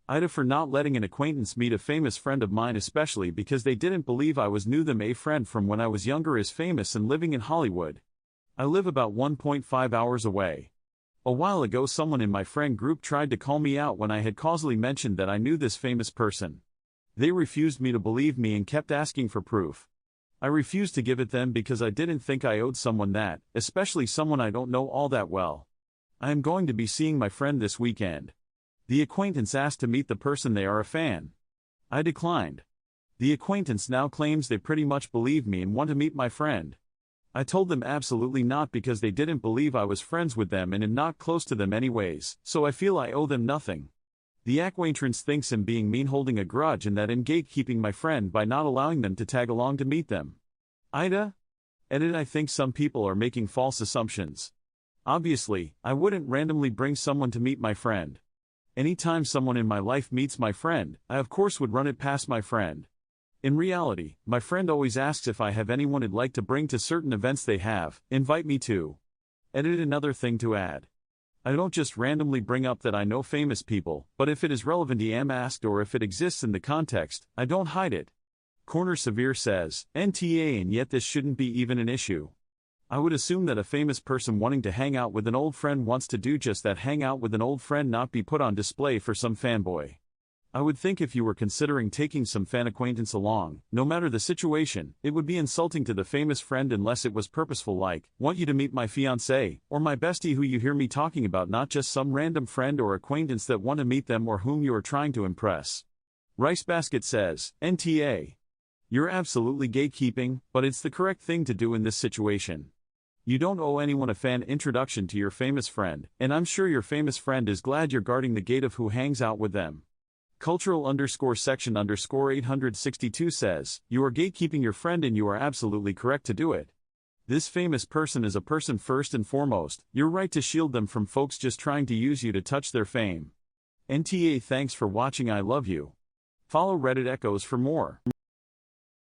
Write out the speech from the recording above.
AITA for not letting an acquaintance meet a famous friend of mine, especially because they didn't believe I knew them. A friend from when I was younger is famous and living in Hollywood. I live about 1.5 hours away. A while ago someone in my friend group tried to call me out when I had causally mentioned that I knew this famous person. They refused me to believe me and kept asking for proof. I refused to give it them because I didn't think I owed someone that, especially someone I don't know all that well. I am going to be seeing my friend this weekend. The acquaintance asked to meet the person. They are a fan. I declined. The acquaintance now claims they pretty much believe me and want to meet my friend. I told them absolutely not because they didn't believe I was friends with them and not close to them anyways, so I feel I owe them nothing. The acquaintance thinks I'm being mean, holding a grudge, and that I'm gatekeeping my friend by not allowing them to tag along to meet them. AITA? Edit. I think some people are making false assumptions. Obviously, I wouldn't randomly bring someone to meet my friend. Anytime someone in my life meets my friend, I of course would run it past my friend. In reality, my friend always asks if I have anyone I'd like to bring to certain events they have, invite me to. Edit. Another thing to add. I don't just randomly bring up that I know famous people, but if it is relevant I am asked, or if it exists in the context, I don't hide it. Corner Severe says, NTA, and yet this shouldn't be even an issue. I would assume that a famous person wanting to hang out with an old friend wants to do just that, hang out with an old friend, not be put on display for some fanboy. I would think if you were considering taking some fan acquaintance along, no matter the situation, it would be insulting to the famous friend unless it was purposeful, like, want you to meet my fiancé, or my bestie who you hear me talking about, not just some random friend or acquaintance that want to meet them or whom you are trying to impress. Rice Basket says, NTA. You're absolutely gatekeeping, but it's the correct thing to do in this situation. You don't owe anyone a fan introduction to your famous friend, and I'm sure your famous friend is glad you're guarding the gate of who hangs out with them. Cultural_section_862 says, you are gatekeeping your friend and you are absolutely correct to do it. This famous person is a person first and foremost. You're right to shield them from folks just trying to use you to touch their fame. NTA. Thanks for watching. I love you. Follow Reddit Echoes for more.